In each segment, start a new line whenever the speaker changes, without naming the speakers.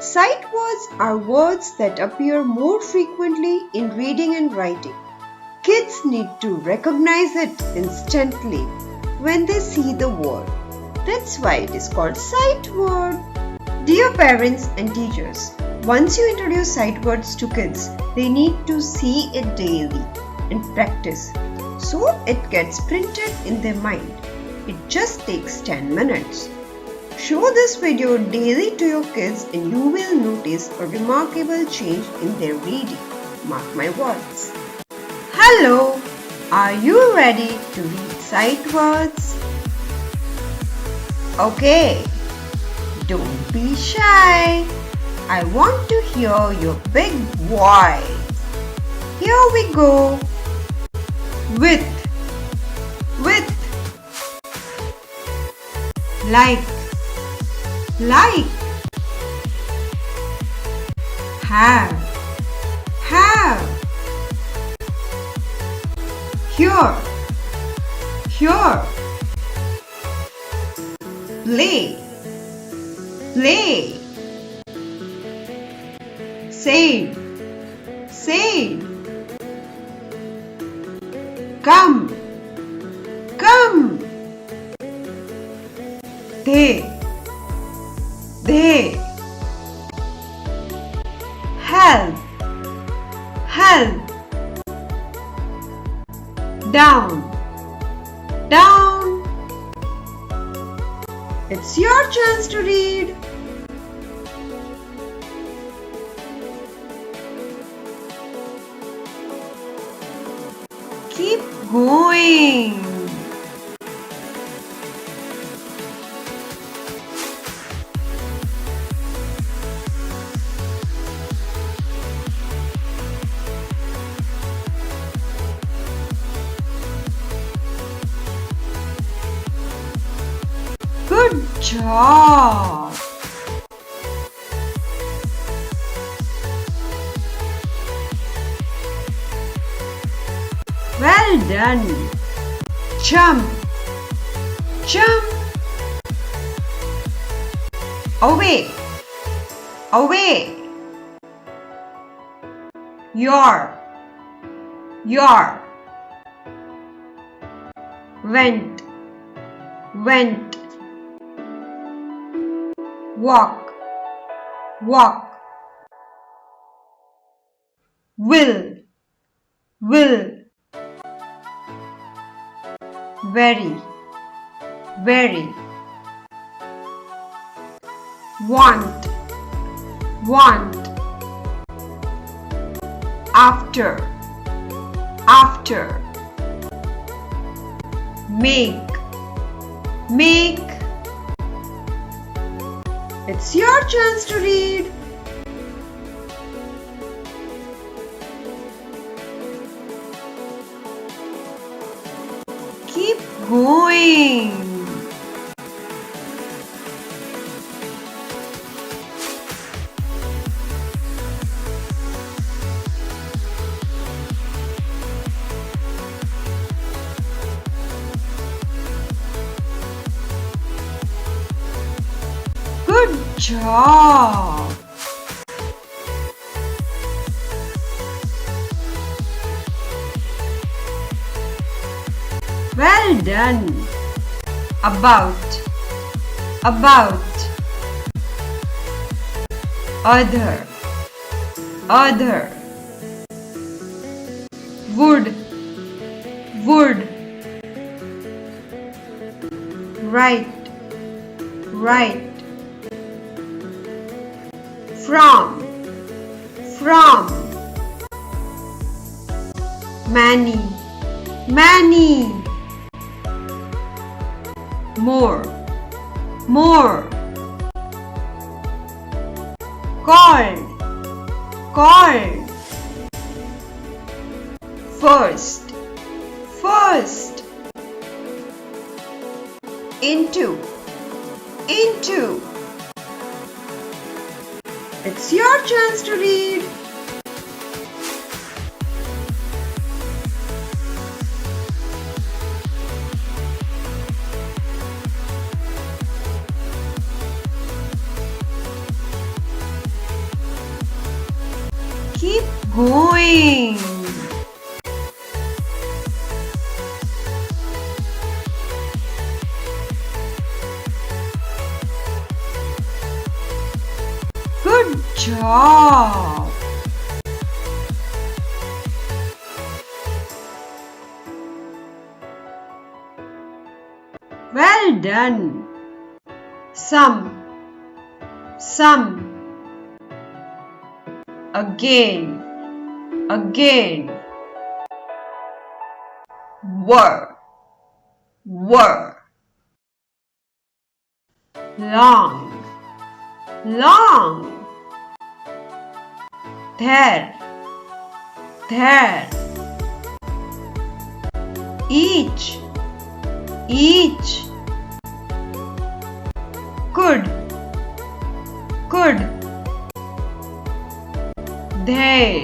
Sight words are words that appear more frequently in reading and writing. Kids need to recognize it instantly when they see the word. That's why it is called sight word. Dear parents and teachers, once you introduce sight words to kids, they need to see it daily and practice so it gets printed in their mind. It just takes 10 minutes. Show this video daily to your kids and you will notice a remarkable change in their reading. Mark my words. Hello, are you ready to read sight words? Okay, don't be shy. I want to hear your big voice. Here we go. With, like, have, here, play, save, come, they, help, down. It's your chance to read. Keep going. Good job! Well done! Jump! Away! Your! Went! Walk! Will! Very! Want! After! Make! It's your chance to read. Keep going. Good job! Well done! About, other, would, right, from, many, more, called, first, into. It's your chance to read. Keep going. Good job. Well done. Some. Again. Were. Long. There. Each. Could. There.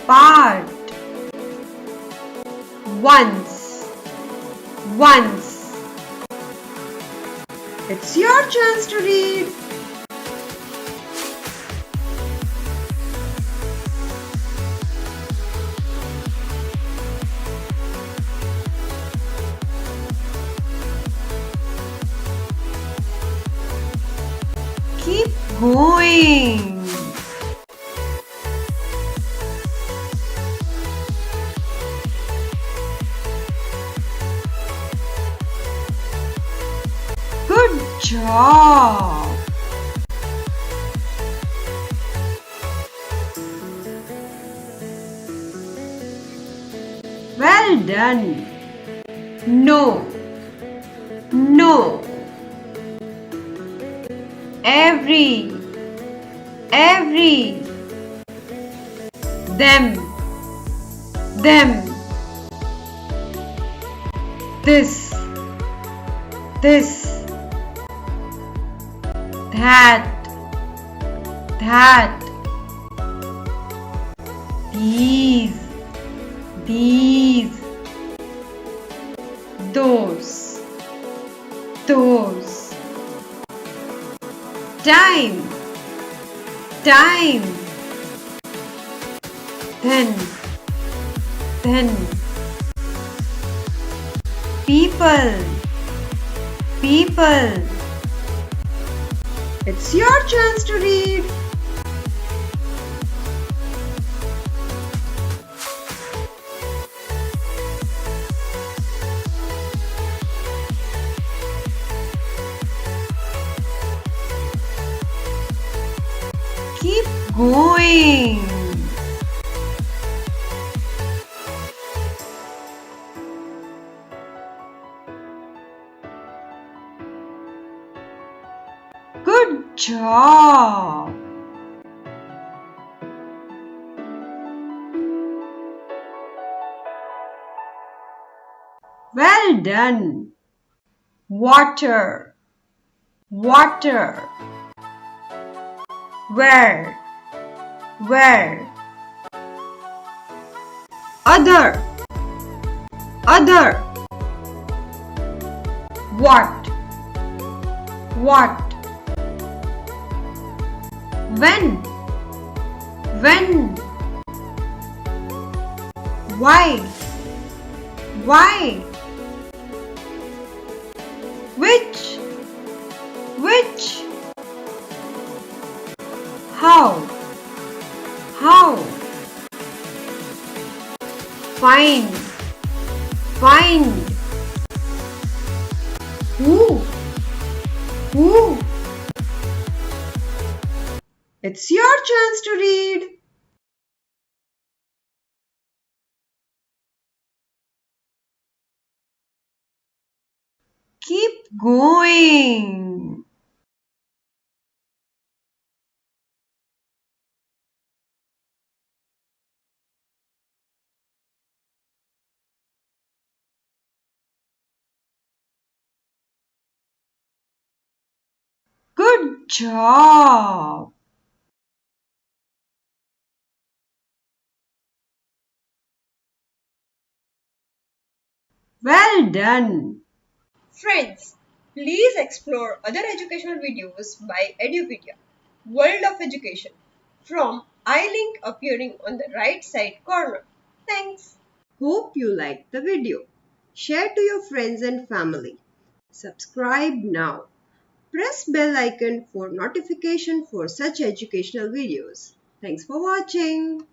Part. Once. It's your chance to read. Keep going. Good job. Well done. No. Every. Them. This. That. These. Those. Time. Then. People. It's your chance to read. Keep going. Good job. Well done. Water. Where. Other. What. When. Why. Which. How. Find. Who. It's your chance to read. Keep going. Good job. Well done.
Friends, Please explore other educational videos by Edupedia, World of Education, from iLink appearing on the right side corner. Thanks.
Hope you liked the video. Share to your friends and family. Subscribe now. Press bell icon for notification for such educational videos. Thanks for watching.